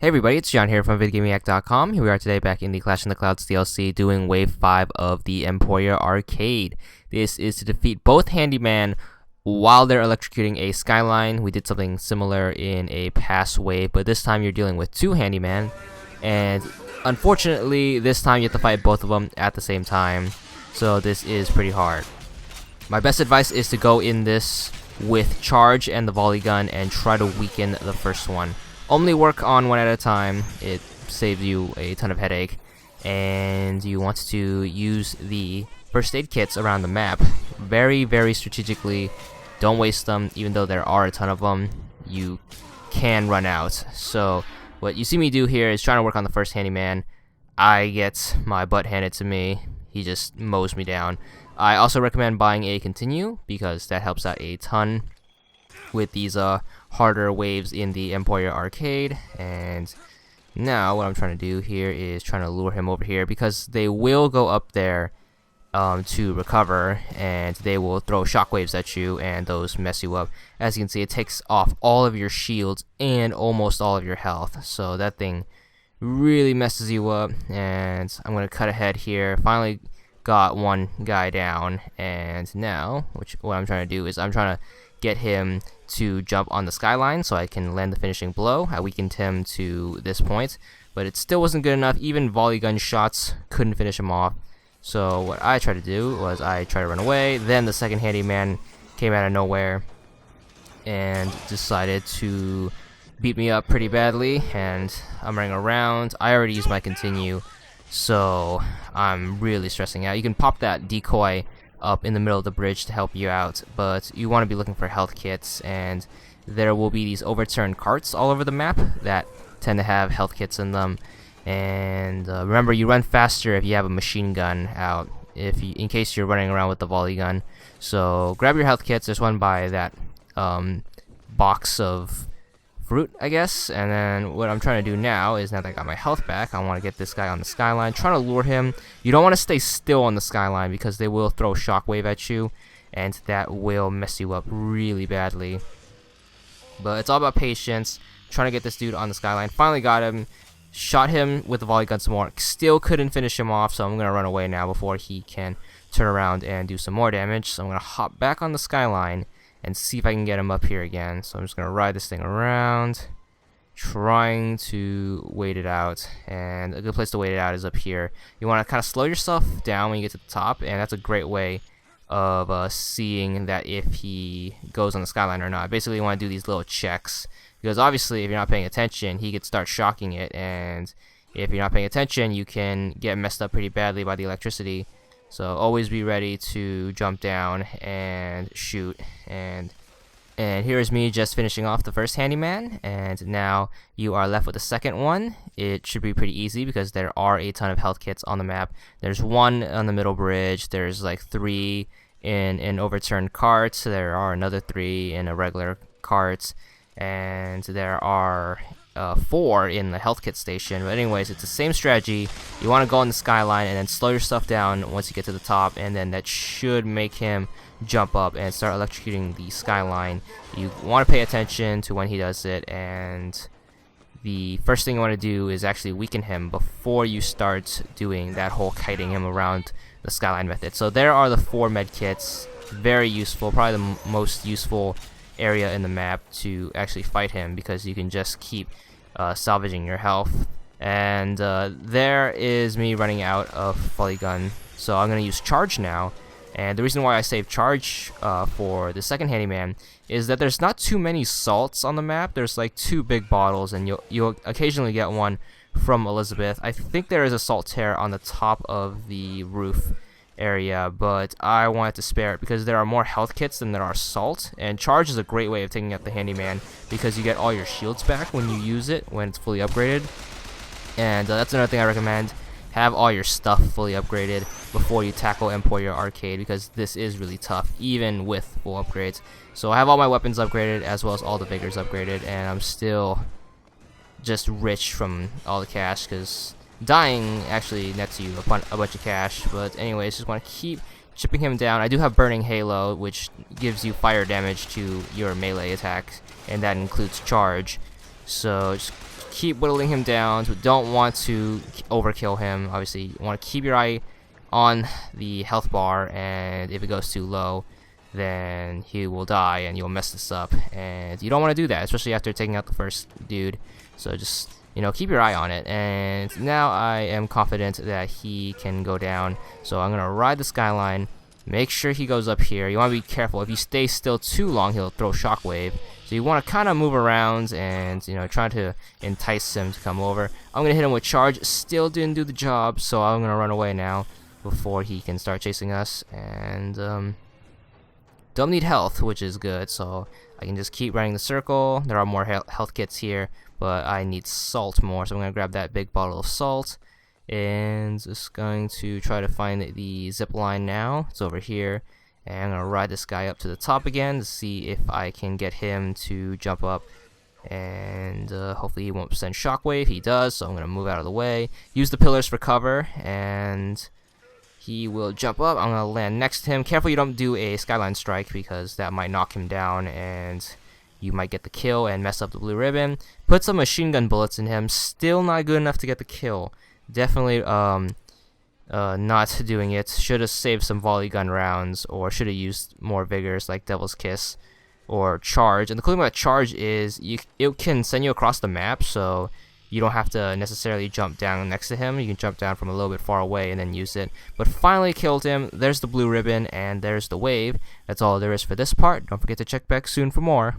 Hey everybody, it's John here from VidGamiac.com. Here we are today back in the Clash in the Clouds DLC doing Wave 5 of the Emporia arcade. This is to defeat both handyman while they're electrocuting a skyline. We did something similar in a past wave, but this time you're dealing with two handyman, and unfortunately this time you have to fight both of them at the same time, so this is pretty hard. My best advice is to go in this with charge and the volley gun and try to weaken the first one. Only work on one at a time. It saves you a ton of headache, and you want to use the first aid kits around the map very strategically. Don't waste them. Even though there are a ton of them, you can run out. So what you see me do here is trying to work on the first handyman. I get my butt handed to me. He just mows me down. I also recommend buying a continue because that helps out a ton with these harder waves in the Emporia arcade. And now what I'm trying to do here is trying to lure him over here, because they will go up there to recover, and they will throw shockwaves at you, and those mess you up. As you can see, it takes off all of your shields and almost all of your health, so that thing really messes you up. And I'm gonna cut ahead here. Finally got one guy down, and now what I'm trying to do is I'm trying to get him to jump on the skyline so I can land the finishing blow. I weakened him to this point, but it still wasn't good enough. Even volley gun shots couldn't finish him off. So what I tried to do was I tried to run away. Then the second handyman came out of nowhere and decided to beat me up pretty badly, and I'm running around. I already used my continue, so I'm really stressing out. You can pop that decoy up in the middle of the bridge to help you out, but you want to be looking for health kits, and there will be these overturned carts all over the map that tend to have health kits in them. And remember, you run faster if you have a machine gun out, in case you're running around with the volley gun. So grab your health kits. There's one by that box of fruit, I guess. And then what I'm trying to do now is, now that I got my health back, I want to get this guy on the skyline, trying to lure him. You don't want to stay still on the skyline because they will throw shockwave at you, and that will mess you up really badly. But it's all about patience. Trying to get this dude on the skyline. Finally got him. Shot him with the volley gun some more. Still couldn't finish him off, so I'm going to run away now before he can turn around and do some more damage. So I'm going to hop back on the skyline and see if I can get him up here again. So I'm just going to ride this thing around, trying to wait it out. And a good place to wait it out is up here. You want to kind of slow yourself down when you get to the top, and that's a great way of seeing that if he goes on the skyline or not. Basically, you want to do these little checks, because obviously if you're not paying attention, he could start shocking it, and if you're not paying attention, you can get messed up pretty badly by the electricity. So always be ready to jump down and shoot. And here is me just finishing off the first handyman, and now you are left with the second one. It should be pretty easy because there are a ton of health kits on the map. There's one on the middle bridge, there's like 3 in an overturned cart, there are another 3 in a regular cart, and there are 4 in the health kit station. But anyways, it's the same strategy. You want to go on the skyline and then slow your stuff down once you get to the top, and then that should make him jump up and start electrocuting the skyline. You want to pay attention to when he does it, and the first thing you want to do is actually weaken him before you start doing that whole kiting him around the skyline method. So there are the 4 med kits. Very useful, probably the most useful area in the map to actually fight him, because you can just keep salvaging your health. And there is me running out of volley gun, so I'm going to use charge now. And the reason why I save charge for the second handyman is that there's not too many salts on the map. There's like 2 big bottles, and you'll occasionally get one from Elizabeth. I think there is a salt tear on the top of the roof area, but I wanted to spare it because there are more health kits than there are salt, and charge is a great way of taking out the handyman because you get all your shields back when you use it, when it's fully upgraded. And that's another thing I recommend. Have all your stuff fully upgraded before you tackle Emporia Arcade, because this is really tough even with full upgrades. So I have all my weapons upgraded as well as all the vigors upgraded, and I'm still just rich from all the cash, because dying actually nets you a bunch of cash. But anyways, just want to keep chipping him down. I do have Burning Halo, which gives you fire damage to your melee attacks, and that includes charge. So just keep whittling him down. So don't want to overkill him. Obviously, you want to keep your eye on the health bar, and if it goes too low, then he will die and you'll mess this up, and you don't want to do that, especially after taking out the first dude. So just, keep your eye on it. And now I am confident that he can go down, so I'm gonna ride the skyline, make sure he goes up here. You want to be careful. If you stay still too long, he'll throw shockwave, so you want to kind of move around and try to entice him to come over. I'm gonna hit him with charge. Still didn't do the job, so I'm gonna run away now before he can start chasing us. And don't need health, which is good, so I can just keep running the circle. There are more health kits here, but I need salt more, so I'm going to grab that big bottle of salt. And just going to try to find the zip line now. It's over here. And I'm going to ride this guy up to the top again to see if I can get him to jump up. And hopefully he won't send shockwave. He does, so I'm going to move out of the way. Use the pillars for cover, and he will jump up. I'm going to land next to him. Careful you don't do a skyline strike, because that might knock him down and you might get the kill and mess up the blue ribbon. Put some machine gun bullets in him. Still not good enough to get the kill. Definitely not doing it. Should have saved some volley gun rounds, or should have used more vigors like Devil's Kiss or Charge. And the cool thing about Charge is it can send you across the map, so you don't have to necessarily jump down next to him. You can jump down from a little bit far away and then use it. But finally killed him. There's the blue ribbon, and there's the wave. That's all there is for this part. Don't forget to check back soon for more.